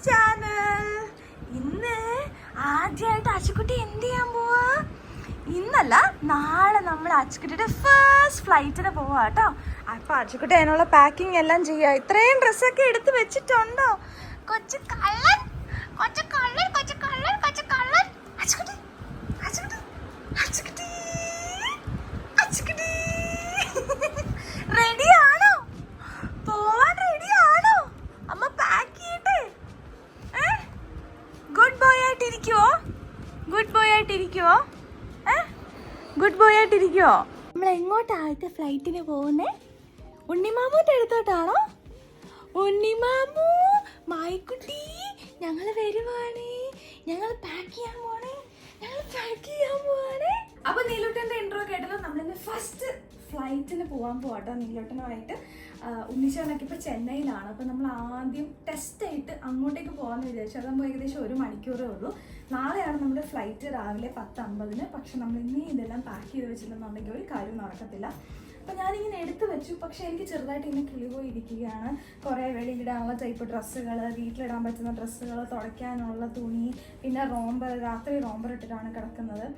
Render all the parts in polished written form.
Channel. ഇന്ന് ആദ്യമായിട്ട് അച്ചുക്കുട്ടി എന്ത് ചെയ്യാൻ പോവാ? ഇന്നല്ല, നാളെ നമ്മൾ അച്ചുക്കുട്ടിയുടെ ഫസ്റ്റ് ഫ്ലൈറ്റിന് പോവാ കേട്ടോ. അപ്പൊ അച്ചുക്കുട്ടി അതിനുള്ള പാക്കിംഗ് എല്ലാം ചെയ്യാ. ഇത്രയും ഡ്രസ്സൊക്കെ എടുത്ത് വെച്ചിട്ടുണ്ടോ? കൊച്ചു കള്ളൻ, കൊച്ചു കള്ളൻ, കൊച്ചു കള്ളൻ, കൊച്ചു കള്ളൻ. അച്ചുക്കുട്ടി, അച്ചുക്കുട്ടി, അച്ചുക്കുട്ടി, അച്ചുക്കുട്ടി റെഡിയാണോ? പോവാൻ റെഡിയാണോ? അമ്മ പാക്ക് ചെയ്യട്ടെ. ഗുഡ് ബോയ് ആയിട്ടിരിക്കുവോ? ഗുഡ് ബോയ് ആയിട്ടിരിക്കുവോ? ഗുഡ് ബോയ് ആയിട്ടിരിക്കുവോ? നമ്മൾ എങ്ങോട്ടായിട്ട് ഫ്ലൈറ്റിന് പോകുന്നേ? ഉണ്ണിമാമൂന്റെ അടുത്തോട്ടാണോ? ഉണ്ണിമാമു, മായിക്കുട്ടി, ഞങ്ങൾ വരുവാണേ. ഞങ്ങൾ പാക്ക് ചെയ്യാൻ പോണേ. ഞങ്ങൾ പാക്ക് ചെയ്യാൻ പോവാണേ. അപ്പൊ നീലൂട്ടന്റെ ഇൻട്രോ കേട്ടല്ലോ. നമ്മളിന്ന് ഫസ്റ്റ് ഫ്ലൈറ്റിന് പോകാൻ പോവാട്ടോ നീലോട്ടനുമായിട്ട്. ഉണ്ണിച്ചേട്ടനൊക്കെ ഇപ്പോൾ ചെന്നൈയിലാണ്. അപ്പോൾ നമ്മൾ ആദ്യം ടെസ്റ്റ് ആയിട്ട് അങ്ങോട്ടേക്ക് പോകാമെന്ന് വിചാരിച്ചു. അതാകുമ്പോൾ ഏകദേശം 1 മണിക്കൂറേ ഉള്ളൂ. നാളെയാണ് നമ്മുടെ ഫ്ലൈറ്റ് രാവിലെ 10:50. പക്ഷെ നമ്മൾ ഇനി ഇതെല്ലാം പാക്ക് ചെയ്ത് വെച്ചിട്ടുണ്ടെന്നുണ്ടെങ്കിൽ ഒരു കാര്യം നടക്കത്തില്ല. അപ്പോൾ ഞാനിങ്ങനെ എടുത്തു വെച്ചു. പക്ഷേ എനിക്ക് ചെറുതായിട്ട് ഇങ്ങനെ കിളി പോയി ഇരിക്കുകയാണ്. കുറേ വെളിയിലിടാനുള്ള ടൈപ്പ് ഡ്രസ്സുകൾ, വീട്ടിലിടാൻ പറ്റുന്ന ഡ്രസ്സുകൾ, തുടയ്ക്കാനുള്ള തുണി, പിന്നെ രാത്രി റോംബർ ഇട്ടിട്ടാണ് കിടക്കുന്നത്.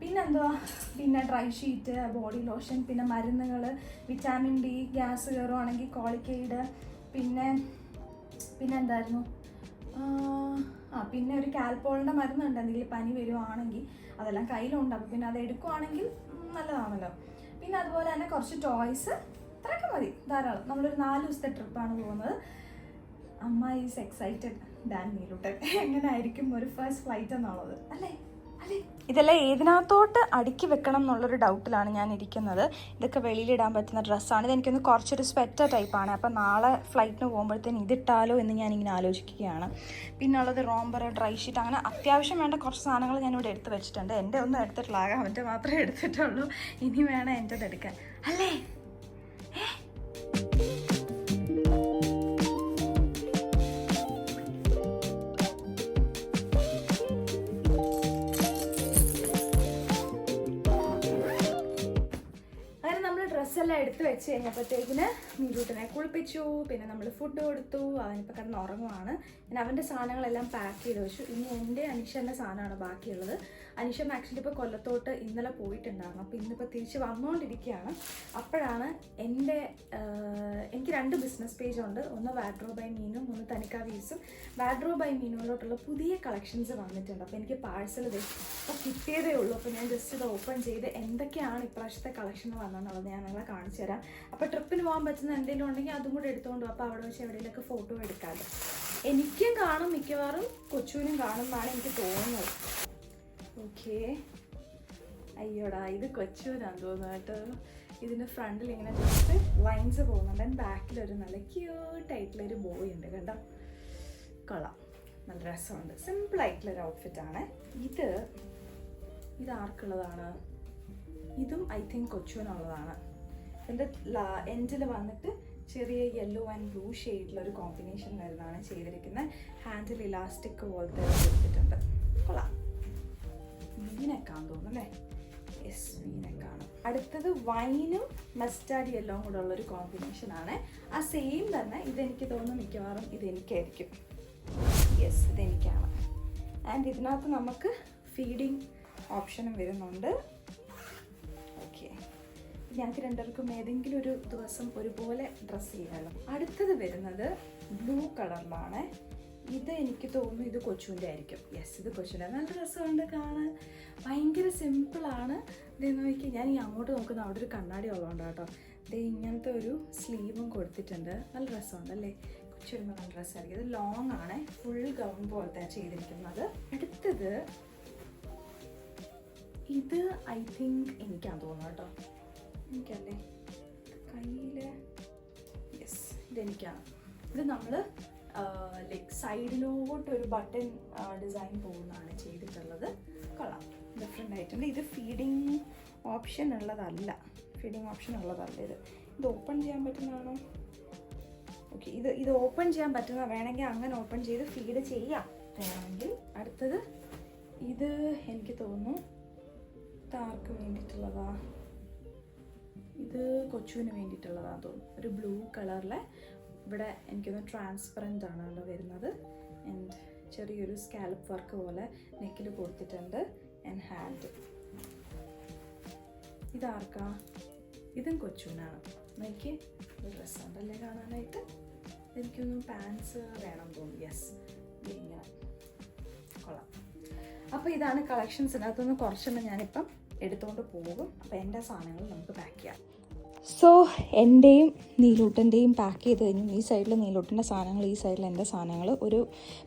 പിന്നെന്തുവാ, പിന്നെ ഡ്രൈ ഷീറ്റ്, ബോഡി ലോഷൻ, പിന്നെ മരുന്നുകൾ, വിറ്റാമിൻ ഡി, ഗ്യാസ് കയറുവാണെങ്കിൽ കോളിക്കേഡ്, പിന്നെ എന്തായിരുന്നു, പിന്നെ ഒരു കാൽപോളിൻ്റെ മരുന്നുണ്ട് എന്തെങ്കിലും പനി വരുവാണെങ്കിൽ. അതെല്ലാം കയ്യിലുണ്ട്. അപ്പോൾ പിന്നെ അത് എടുക്കുവാണെങ്കിൽ നല്ലതാണല്ലോ. പിന്നെ അതുപോലെ തന്നെ കുറച്ച് ടോയ്സ്, ഇത്രയൊക്കെ മതി, ധാരാളം. നമ്മളൊരു 4 ദിവസത്തെ ട്രിപ്പാണ് പോകുന്നത്. അമ്മ ഈസ് എക്സൈറ്റഡ് ഡാൻ നീലൂട്ടൻ. എങ്ങനെ ആയിരിക്കും ഒരു ഫസ്റ്റ് ഫ്ലൈറ്റ് എന്നുള്ളത് അല്ലേ? ഇതെല്ലാം ഏതിനകത്തോട്ട് അടുക്കി വെക്കണം എന്നുള്ളൊരു ഡൗട്ടിലാണ് ഞാൻ ഇരിക്കുന്നത്. ഇതൊക്കെ വെളിയിലിടാൻ പറ്റുന്ന ഡ്രസ്സാണ്. ഇതെനിക്കൊന്ന് കുറച്ചൊരു സ്വെറ്റർ ടൈപ്പാണ്. അപ്പം നാളെ ഫ്ലൈറ്റിന് പോകുമ്പോഴത്തേന് ഇതിട്ടാലോ എന്ന് ഞാനിങ്ങനെ ആലോചിക്കുകയാണ്. പിന്നെ ഉള്ളത് റോംബർ, ഡ്രൈ ഷീറ്റ്, അങ്ങനെ അത്യാവശ്യം വേണ്ട കുറച്ച് സാധനങ്ങൾ ഞാനിവിടെ എടുത്ത് വെച്ചിട്ടുണ്ട്. എൻ്റെ ഒന്നും എടുത്തിട്ടില്ല, ആകെ അവൻ്റെ മാത്രമേ എടുത്തിട്ടുള്ളൂ. ഇനി വേണം എൻ്റെത് എടുക്കാൻ അല്ലേ? ഡ്രസ്സെല്ലാം എടുത്ത് വെച്ച് കഴിഞ്ഞപ്പോഴത്തേക്കിന് നീലൂട്ടനെ കുളിപ്പിച്ചു. പിന്നെ നമ്മൾ ഫുഡ് കൊടുത്തു. അവനിപ്പോൾ കിടന്ന് ഉറങ്ങുവാണ്. പിന്നെ അവൻ്റെ സാധനങ്ങളെല്ലാം പാക്ക് ചെയ്ത് വെച്ചു. ഇനി എൻ്റെ അനീഷൻ്റെ സാധനമാണ് ബാക്കിയുള്ളത്. അനീഷൻ ആക്ച്വലി ഇപ്പോൾ കൊല്ലത്തോട്ട് ഇന്നലെ പോയിട്ടുണ്ടായിരുന്നു. അപ്പോൾ ഇന്നിപ്പോൾ തിരിച്ച് വന്നുകൊണ്ടിരിക്കുകയാണ്. അപ്പോഴാണ് എനിക്ക് 2 ബിസിനസ് പേജുണ്ട്. ഒന്ന് വാഡ്രോബ് ബൈ മീനും, ഒന്ന് തനിക്കാ വീസും. വാഡ്രോബ് ബൈ മീനുകളിലോട്ടുള്ള പുതിയ കളക്ഷൻസ് വന്നിട്ടുണ്ട്. അപ്പോൾ എനിക്ക് പാഴ്സൽ ഇപ്പോൾ കിട്ടിയതേ ഉള്ളൂ. അപ്പോൾ ഞാൻ ജസ്റ്റ് ഇത് ഓപ്പൺ ചെയ്ത് എന്തൊക്കെയാണ് ഇപ്രാവശ്യത്തെ കളക്ഷൻ വന്നതെന്നുള്ളത് ഞാൻ നിങ്ങളെ കാണിച്ചു തരാം. അപ്പോൾ ട്രിപ്പിന് പോകാൻ പറ്റുന്ന എന്തെങ്കിലും ഉണ്ടെങ്കിൽ അതും കൂടെ എടുത്തുകൊണ്ട് പോകും. അപ്പോൾ അവിടെ വെച്ച് എവിടെയെങ്കിലൊക്കെ ഫോട്ടോ എടുക്കാമല്ലോ. എനിക്കും കാണും, മിക്കവാറും കൊച്ചുവിനും കാണും എന്നാണ് എനിക്ക് തോന്നുന്നത്. ഓക്കെ, അയ്യോടാ, ഇത് കൊച്ചുവിനാന്ന് തോന്നുന്നു കേട്ടോ. ഇതിൻ്റെ ഫ്രണ്ടിൽ ഇങ്ങനെ ജസ്റ്റ് ലൈൻസ് പോകുന്നുണ്ട്. ആൻഡ് ബാക്കിലൊരു നല്ല ക്യൂട്ടായിട്ടുള്ളൊരു ബോയ് ഉണ്ട് കണ്ടോ. കൊള്ളാം, നല്ല രസമുണ്ട്. സിമ്പിളായിട്ടുള്ളൊരു ഔട്ട്ഫിറ്റാണ് ഇത്. ആർക്കുള്ളതാണ്? ഇതും ഐ തിങ്ക് കൊച്ചുവിനുള്ളതാണ്. ഇതിൻ്റെ എൻഡിൽ വന്നിട്ട് ചെറിയ യെല്ലോ ആൻഡ് ബ്ലൂ ഷെയ്ഡിലൊരു കോമ്പിനേഷൻ വരുന്നതാണ് ചെയ്തിരിക്കുന്നത്. ഹാൻഡിൽ ഇലാസ്റ്റിക് പോലത്തെ കൊടുത്തിട്ടുണ്ട്. കൊള്ളാം. വീനക്കാന്ന് തോന്നുന്നു അല്ലേ? യെസ്, വീനക്കാണ്. അടുത്തത് വൈനും മസ്റ്റാർഡ് യെല്ലോവും കൂടെ ഉള്ളൊരു കോമ്പിനേഷനാണ്. ആ സെയിം തന്നെ ഇതെനിക്ക് തോന്നുന്നു മിക്കവാറും ഇതെനിക്കായിരിക്കും. യെസ്, ഇതെനിക്കാണ്. ആൻഡ് ഇതിനകത്ത് നമുക്ക് ഫീഡിങ് ഓപ്ഷനും വരുന്നുണ്ട്. ഓക്കെ, ഞങ്ങൾക്ക് രണ്ടുപേർക്കും ഏതെങ്കിലും ഒരു ദിവസം ഒരുപോലെ ഡ്രസ്സ് ചെയ്യാമല്ലോ. അടുത്തത് വരുന്നത് ബ്ലൂ കളറിലാണ്. ഇത് എനിക്ക് തോന്നുന്നു ഇത് കൊച്ചുവിൻ്റെ ആയിരിക്കും. യെസ്, ഇത് കൊച്ചുവിൻ്റെ. നല്ല രസമുണ്ട് കാണാൻ. ഭയങ്കര സിമ്പിളാണ്. ഇത് നോക്കി, ഞാൻ ഈ അങ്ങോട്ട് നോക്കുന്ന അവിടെ ഒരു കണ്ണാടി ഉള്ളതുകൊണ്ട് കേട്ടോ. ഇത് ഇങ്ങനത്തെ ഒരു സ്ലീവും കൊടുത്തിട്ടുണ്ട്. നല്ല രസമുണ്ട് അല്ലേ? കൊച്ചു വരുമ്പോൾ നല്ല രസമായിരിക്കും. ഇത് ലോങ് ആണ്, ഫുൾ ഗൗൺ പോലത്തെ ചെയ്തിരിക്കുന്നത്. അടുത്തത് ഇത് ഐ തിങ്ക് എനിക്കാന്ന് തോന്നുന്നു കേട്ടോ. എനിക്കല്ലേ കയ്യിൽ. യെസ്, ഇതെനിക്കാണ്. ഇത് നമ്മൾ ലൈക്ക് സൈഡിലോട്ടൊരു ബട്ടൺ ഡിസൈൻ പോകുന്നതാണ് ചെയ്തിട്ടുള്ളത്. കൊള്ളാം, ഡിഫറെൻ്റ് ആയിട്ടുണ്ട്. ഇത് ഫീഡിങ് ഓപ്ഷൻ ഉള്ളതല്ല. ഇത് ഓപ്പൺ ചെയ്യാൻ പറ്റുന്നതാണോ? ഓക്കെ, ഇത് ഓപ്പൺ ചെയ്യാൻ പറ്റുന്ന വേണമെങ്കിൽ അങ്ങനെ ഓപ്പൺ ചെയ്ത് ഫീഡ് ചെയ്യാം വേണമെങ്കിൽ. അടുത്തത് ഇത് എനിക്ക് തോന്നുന്നു ഇതാർക്ക് വേണ്ടിയിട്ടുള്ളതാ? ഇത് കൊച്ചുവിന് വേണ്ടിയിട്ടുള്ളതാണെന്ന് തോന്നുന്നു. ഒരു ബ്ലൂ കളറിലെ, ഇവിടെ എനിക്കൊന്ന് ട്രാൻസ്പെറൻ്റ് ആണ് വരുന്നത്. ആൻഡ് ചെറിയൊരു സ്കാലപ്പ് വർക്ക് പോലെ നെക്കിൽ കൊടുത്തിട്ടുണ്ട്. ആൻഡ് ഹാൻഡ് ഇതാർക്കാ? ഇതും കൊച്ചുനാണ്. നോക്കി ഡ്രസ്സുണ്ടല്ലേ കാണാനായിട്ട്. എനിക്കൊന്നും പാൻസ് വേണം തോന്നുന്നു. യെസ്, ഇങ്ങനെ കൊള്ളാം. അപ്പോൾ ഇതാണ് കളക്ഷൻസ്. ഇതിനകത്തുനിന്ന് കുറച്ചെണ്ണം ഞാനിപ്പം എടുത്തുകൊണ്ട് പോകും. അപ്പോൾ എൻ്റെ സാധനങ്ങൾ നമുക്ക് പാക്ക് ചെയ്യാം. സോ എൻ്റെയും നീലൂട്ടൻ്റെയും പാക്ക് ചെയ്ത് കഴിഞ്ഞു. ഈ സൈഡിൽ നീലൂട്ടൻ്റെ സാധനങ്ങൾ, ഈ സൈഡിൽ എൻ്റെ സാധനങ്ങൾ. ഒരു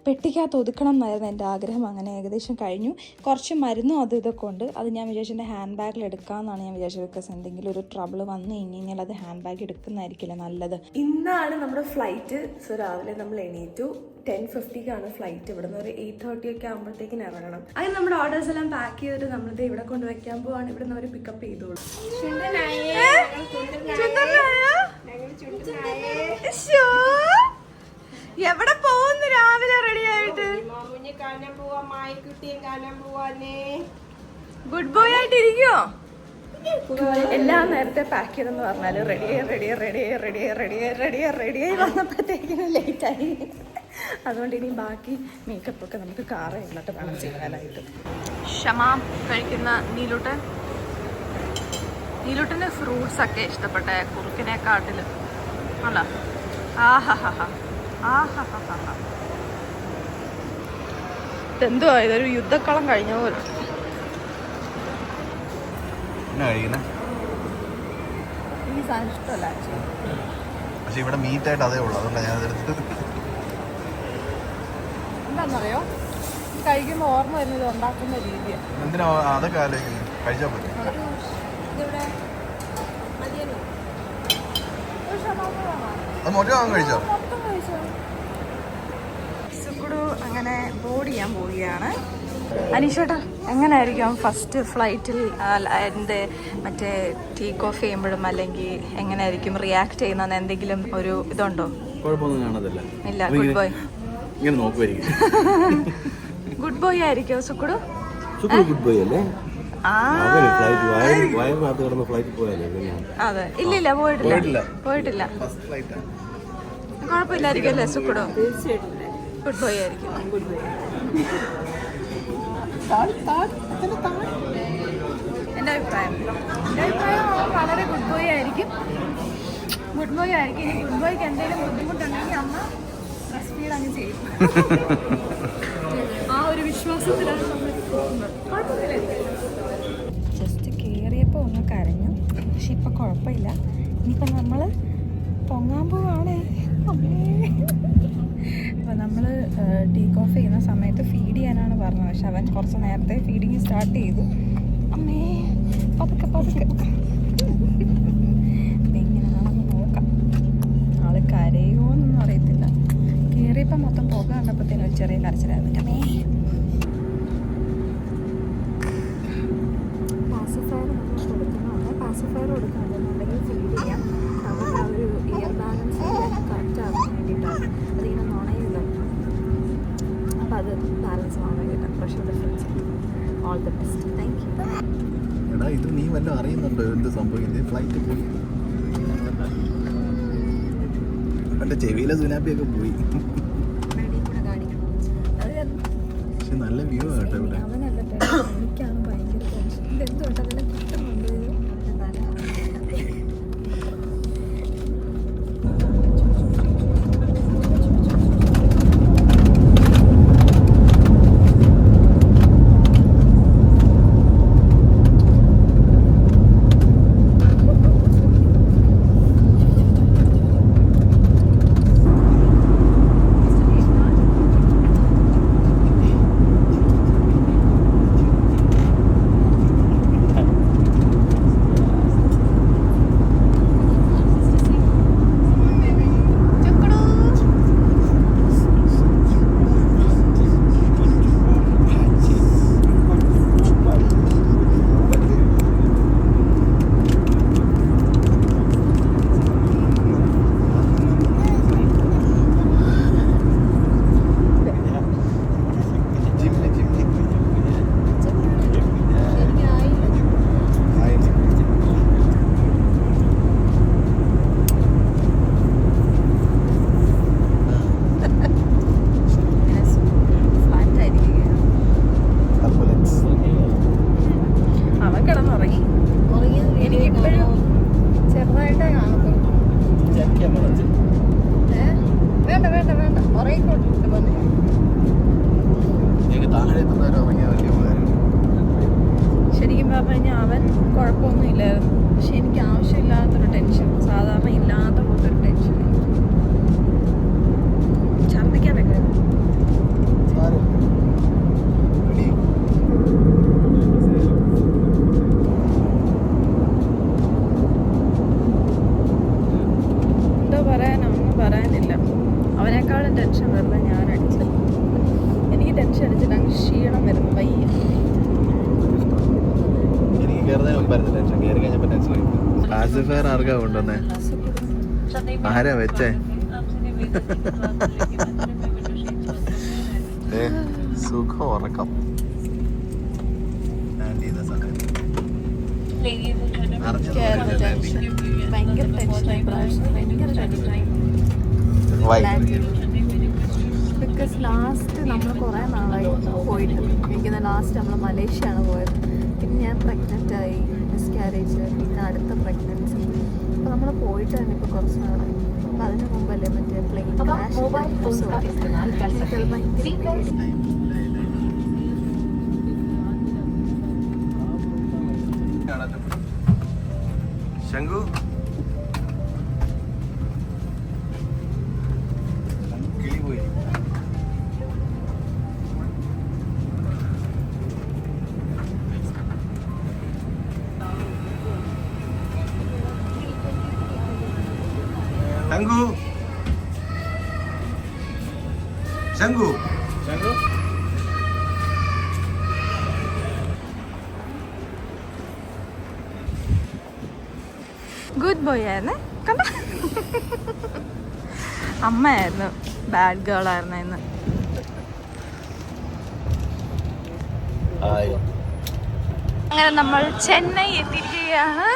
പെട്ടിക്കകത്ത് ഒതുക്കണം എന്നായിരുന്നു എൻ്റെ ആഗ്രഹം. അങ്ങനെ ഏകദേശം കഴിഞ്ഞു. കുറച്ച് മരുന്നും അതും ഇതൊക്കെ ഉണ്ട്. അത് ഞാൻ വിചാരിച്ചു എൻ്റെ ഹാൻഡ് ബാഗിൽ എടുക്കാമെന്നാണ് ഞാൻ വിചാരിച്ചത്. ബിക്കോസ് എന്തെങ്കിലും ഒരു ട്രബിൾ വന്നു കഴിഞ്ഞാൽ അത് ഹാൻഡ് ബാഗ് എടുക്കുന്നതായിരിക്കില്ല നല്ലത്. ഇന്നാണ് നമ്മുടെ ഫ്ലൈറ്റ്. സോ രാവിലെ നമ്മൾ എണീറ്റു. 10:50 ഫ്ലൈറ്റ്. ഇവിടെ നിന്ന് ഒരു 8:30 ഒക്കെ ആകുമ്പോഴത്തേക്കിന് ഇറങ്ങണം. അത് നമ്മുടെ ഓർഡേഴ്സ് എല്ലാം പാക്ക് ചെയ്തിട്ട് നമ്മളിത് ഇവിടെ കൊണ്ട് വെക്കാൻ പോവാണ്. ഇവിടെ നിന്ന് അവർ പിക്കപ്പ് ചെയ്തോളൂ. എവിടെ പോകുന്നു രാവിലെ റെഡി ആയിട്ട്? ഗുഡ് ബോയ് ആയിട്ട് ഇരിക്കുവോ? എല്ലാം നേരത്തെ പാക്ക് ചെയ്തെന്ന് പറഞ്ഞാൽ റെഡിയായി വന്നപ്പോഴത്തേക്കിനും ലേറ്റായി. അതുകൊണ്ട് ഇനി ബാക്കി മേക്കപ്പ് ഒക്കെ നമുക്ക് കാറ് എന്നിട്ട് വേണം ചെയ്യാനായിട്ട്. ഷമാം കഴിക്കുന്ന നീലൂട്ടന് ഫ്രൂട്ട്സ് ഒക്കെ ഇഷ്ടപ്പെട്ട കുറുക്കിനെക്കാട്ടിൽ അല്ല. ഇതെന്തുവാ ഇതൊരു യുദ്ധക്കളം കഴിഞ്ഞ പോലെ. ഈ സാധനം ഇഷ്ടമല്ല. പക്ഷെ ഇവിടെ മീറ്റായിട്ട് അതേ ഉള്ളൂ. അതുകൊണ്ടാണ് ഞാൻ എന്താണെന്നറിയോ, കഴിക്കുമ്പോൾ ഓർമ്മ വരുന്നത് ഉണ്ടാക്കുന്ന രീതിയാണ്. എന്തിനാ അതൊക്കെ ആലോചിക്കുന്നത്? കഴിച്ചാൽ പറ്റും. അത് മൊത്തം കഴിച്ചോ? സുക്കുടു അങ്ങനെ ബോർഡ് ചെയ്യാൻ പോവുകയാണ്. അനീഷേട്ടാ, എങ്ങനെയായിരിക്കും ഫസ്റ്റ് ഫ്ലൈറ്റിൽ എൻ്റെ മറ്റേ ടേക്ക് ഓഫ് ചെയ്യുമ്പോഴും അല്ലെങ്കിൽ എങ്ങനെയായിരിക്കും റിയാക്ട് ചെയ്യുന്നതെന്ന് എന്തെങ്കിലും ഒരു ഇതുണ്ടോ? കുഴപ്പമൊന്നും കാണത്തില്ല. ഇല്ല, ഗുഡ് ബോയ്. ഇങ്ങനെ നോക്കുമായിരിക്കും. ഗുഡ് ബോയ് ആയിരിക്കോ സുക്കുടു? ഗുഡ് ബോയ് അല്ലേ? അതെ. ഇല്ലില്ല, പോയിട്ടില്ല. കുഴപ്പമില്ലായിരിക്കും അല്ലേ സുക്കുടു? ഗുഡ് ബോയ് ആയിരിക്കും. എൻ്റെ അഭിപ്രായം വളരെ ഗുഡ് ബോയ് ആയിരിക്കും. ഇനി ഗുഡ് ബോയ്ക്ക് എന്തെങ്കിലും ബുദ്ധിമുട്ടുണ്ടെങ്കിൽ അമ്മ ബ്രസ്റ്റ് ഫീഡ് അങ്ങ് ചെയ്യും. ആ ഒരു വിശ്വാസത്തിലാണ് നമ്മൾ ജസ്റ്റ് കയറിയപ്പോൾ ഒന്ന് കരഞ്ഞു. പക്ഷെ ഇപ്പം കുഴപ്പമില്ല. ഇനിയിപ്പം നമ്മൾ പൊങ്ങാൻ പോവാണേ. അപ്പോൾ നമ്മൾ ടേക്ക് ഓഫ് ചെയ്യുന്ന സമയത്ത് ഫീഡ് ചെയ്യാനാണ് പറഞ്ഞത്. പക്ഷെ അവൻ കുറച്ച് നേരത്തെ ഫീഡിങ് സ്റ്റാർട്ട് ചെയ്തു. അമ്മേ, പതുക്കെ എങ്ങനെയാണെന്ന് നോക്കാം. ആള് കരയോ എന്നൊന്നും അറിയത്തില്ല. കയറിയപ്പോൾ മൊത്തം പുക കണ്ടപ്പോഴത്തേനും ഒരു ചെറിയ കരച്ചിലായിരുന്നു. അമ്മേ, പാസിഫയർ നമ്മൾ കൊടുക്കണം. പാസിഫയർ കൊടുക്കാനുണ്ടെന്നുണ്ടെങ്കിൽ ഫീഡ് ചെയ്യാം. അവരുടെ ആ ഒരു ഇയർ ബാലൻസ് കറക്റ്റ് ആകാൻ വേണ്ടിയിട്ടാണ്. അതിങ്ങനെ നുണയില്ല. അപ്പോൾ അത് ബാലൻസ് ആവാൻ വേണ്ടിയിട്ടാണ്. Pressure difference. All the best. Thank you. എടാ, ഇത് നീ വല്ലതും അറിയുന്നുണ്ടോ എന്ത് സംഭവിക്കുന്നത്? ഫ്ലൈറ്റ് പോയി, എൻ്റെ ചെവിയിലെ സുനാപ്പിയൊക്കെ പോയി. പക്ഷെ നല്ല വ്യൂ കേട്ടോ ഇവിടെ. എനിക്കാണ് ഭയങ്കര ടെൻഷൻ. ഇതെന്തുകൊണ്ട് അതെല്ലാം കിട്ടുന്നുണ്ട്. പറയാനൊന്നും പറയാനില്ല. അവനേക്കാളും ടെൻഷൻ വെറുതെ ഞാൻ അടിച്ചു. എനിക്ക് ടെൻഷൻ അടിച്ചിട്ട് അങ്ങ് ക്ഷീണം വരുന്നു, വയ്യ. എനിക്ക് കയറുന്നതിന് മുമ്പായിരുന്നു ടെൻഷൻ, കയറി കഴിഞ്ഞപ്പോൾ ടെൻഷൻ ക്ലാസിഫയർ ആർക്കാ കൊണ്ടുവന്നേ? ആരാ വെച്ചേ? സുഖം ഉറക്കം ലാൻഡ് ചെയ്ത സമയത്ത് ഭയങ്കര ടെൻഷനായി പ്രാവശ്യം, ഭയങ്കര ടെൻഷനായി. ബിക്കോസ് ലാസ്റ്റ് നമ്മൾ കുറേ നാളായി പോയിട്ട്. എനിക്കൊന്ന് ലാസ്റ്റ് നമ്മൾ മലേഷ്യയാണ് പോയത്. പിന്നെ ഞാൻ പ്രഗ്നൻ്റ് ആയി, മിസ്കാരേജ്, പിന്നെ അടുത്ത പ്രഗ്നൻസി. അപ്പോൾ നമ്മൾ പോയിട്ട് തന്നെ ഇപ്പോൾ കുറച്ച് നാളായി. അപ്പോൾ അതിന് മുമ്പല്ലേ മറ്റേ പ്ലെയിൻ ക്രാഷ്. ശംഖു കിളി പോയി. ശംഖു ശംഖു ശംഖു ഗുഡ് ബോയ് ആയിരുന്നേ, കണ്ട. അമ്മയായിരുന്നു ബാഡ് ഗേൾ ആയിരുന്നു ഇന്ന്. അങ്ങനെ നമ്മൾ ചെന്നൈ എത്തിയിരിക്കുകയാണ്.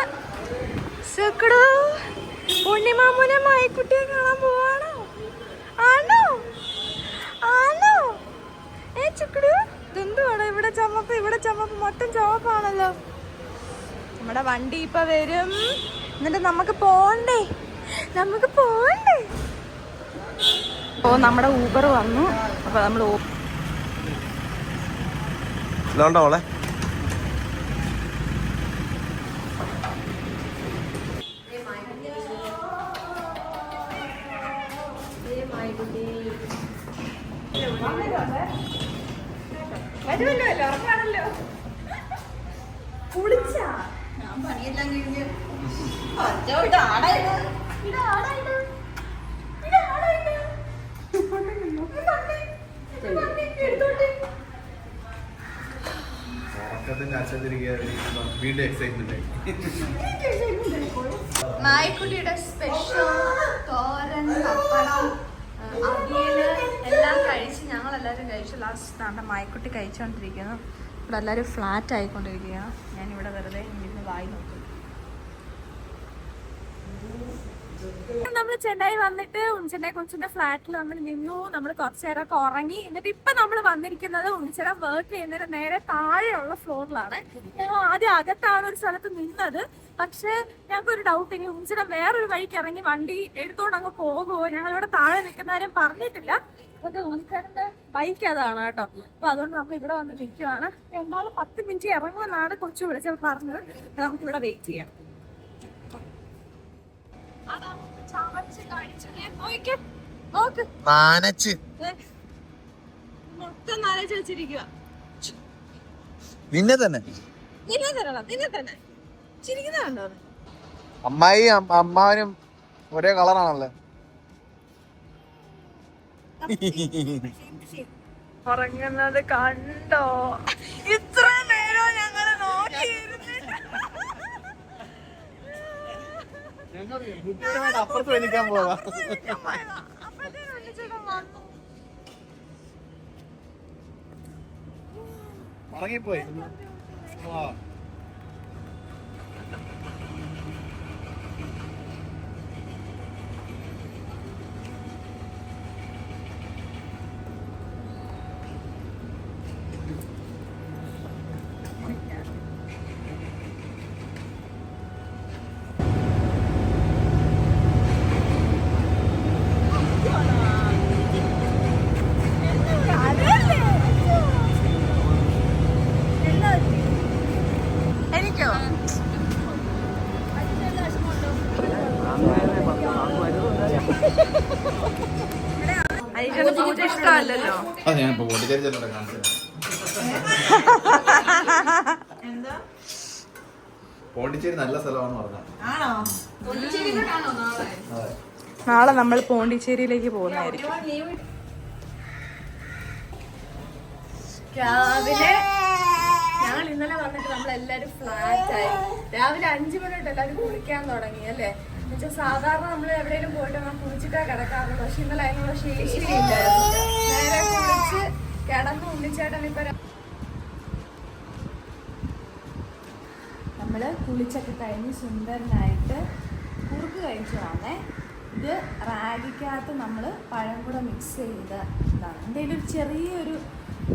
സുഖടോ, ഉണ്ണിമാമുനെ മായിക്കുട്ടിയെ കാണാൻ പോവാണോ? ആണോ ആണോ? ചുക്കടു ഇതെന്തുവാണോ ഇവിടെ ചുമപ്പ്? ഇവിടെ ചുമപ്പ്, മൊത്തം ചുമപ്പാണല്ലോ. നമ്മുടെ വണ്ടി ഇപ്പൊ വരും. എന്നിട്ട് നമുക്ക് പോണ്ടേ, നമുക്ക് പോണ്ടേ. ഓ, നമ്മുടെ ഊബർ വന്നു. അപ്പൊ നമ്മൾ മോളെ ഉറപ്പാണല്ലോ. കുളിച്ചാ ഞാൻ പണിയെല്ലാം കഴിഞ്ഞ് വീണ്ടും എക്സൈറ്റ്മെന്റ്. നായ്ക്കുട്ടിയുടെ സ്പെഷ്യൽ തോരൻ, പപ്പടം, അവിയല് എല്ലാം കഴിച്ച് ഞങ്ങളെല്ലാവരും കഴിച്ചു. ലാസ്റ്റ് നമ്മുടെ മായക്കുട്ടി കഴിച്ചുകൊണ്ടിരിക്കുന്നു. ഇവിടെ എല്ലാവരും ഫ്ലാറ്റ് ആയിക്കൊണ്ടിരിക്കുകയാണ്. ഞാനിവിടെ വെറുതെ ഇരുന്ന് വായി നോക്കും. നമ്മൾ ചെന്നൈ വന്നിട്ട് ഉണ്ണിച്ചനെ കൊച്ചിന്റെ ഫ്ലാറ്റിൽ നമ്മൾ നിന്നു. നമ്മൾ കുറച്ചു നേരമൊക്കെ ഉറങ്ങി. എന്നിട്ട് ഇപ്പൊ നമ്മൾ വന്നിരിക്കുന്നത് ഉണ്ണിച്ചനെ വർക്ക് ചെയ്യുന്നതിന് നേരെ താഴെയുള്ള ഫ്ലോറിലാണ്. ഞങ്ങൾ ആദ്യം അകത്താണ് ഒരു സ്ഥലത്ത് നിന്നത്. പക്ഷെ ഞങ്ങൾക്ക് ഒരു ഡൗട്ട്, ഇനി ഉണ്ണിച്ചനെ വേറൊരു വഴിക്ക് ഇറങ്ങി വണ്ടി എടുത്തോണ്ട് അങ്ങ് പോകുമോ? ഞങ്ങളിവിടെ താഴെ നിൽക്കുന്നവരും പറഞ്ഞിട്ടില്ല. അതൊക്കെ ഉണ്ണിച്ചന്റെ ബൈക്ക് അതാണ് കേട്ടോ. അപ്പൊ അതുകൊണ്ട് നമ്മൾ ഇവിടെ വന്ന് നിൽക്കുവാണ്. എന്തായാലും 10 മിനിറ്റ് ഇറങ്ങുമെന്നാണ് കൊച്ചു വിളിച്ചത് പറഞ്ഞത്. നമുക്കിവിടെ വെയിറ്റ് ചെയ്യാം. മൊത്തം നനച്ച് വെച്ചിരിക്കുക. നിന്നെ തന്നെ ചിരിക്കുന്നുണ്ടോ? അമ്മായി അമ്മാവനും ഒരേ കളറാണല്ലേ. ഉറങ്ങുന്നത് കണ്ടോ? ഇത്ര നേരം ഞങ്ങള് നോക്കിയിരുന്നു. അപ്പുറത്ത് വലിക്കാൻ പോവാ. ഉറങ്ങിപ്പോയി. എനിക്കോ എനിക്കൊന്നും പൂജ ഇഷ്ടമല്ലല്ലോ. പോണ്ടിച്ചേരി നല്ല സ്ഥലമാണെന്ന് പറഞ്ഞ. ആണോ? നാളെ നമ്മൾ പോണ്ടിച്ചേരിയിലേക്ക് പോകുന്നതായിരിക്കും. രാവിലെ ഞങ്ങൾ ഇന്നലെ വന്നിട്ട് നമ്മളെല്ലാരും ഫ്ലാറ്റ് ആയി. രാവിലെ 5 മണി തൊട്ട് എല്ലാവരും കുളിക്കാൻ തുടങ്ങി അല്ലേ. എന്നുവെച്ചാൽ സാധാരണ നമ്മൾ എവിടെയെങ്കിലും പോയിട്ട് നമ്മൾ കുളിച്ചിട്ടാ കിടക്കാറുള്ളൂ. പക്ഷെ ഇന്നലെ അതിനുള്ള ശേഷിയില്ലായിരുന്നു. നേരെ കുളിച്ച് കിടന്ന് ഉണ്ണിച്ചേട്ടൻ ഇപ്പൊ നമ്മള് കുളിച്ചൊക്കെ കഴിഞ്ഞ് സുന്ദരനായിട്ട് കുറുക്ക് കഴിച്ചതാണേ. ഇത് റാഗിക്കകത്ത് നമ്മൾ പഴം കൂടെ മിക്സ് ചെയ്ത ഇതാണ്. എന്തെങ്കിലും ഒരു ചെറിയൊരു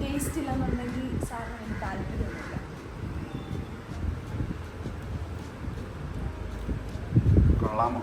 ടേസ്റ്റ് ഇല്ലെന്നുണ്ടെങ്കിൽ സാധനം എനിക്ക് താല്പര്യമൊന്നുമില്ല. കൊള്ളാമോ?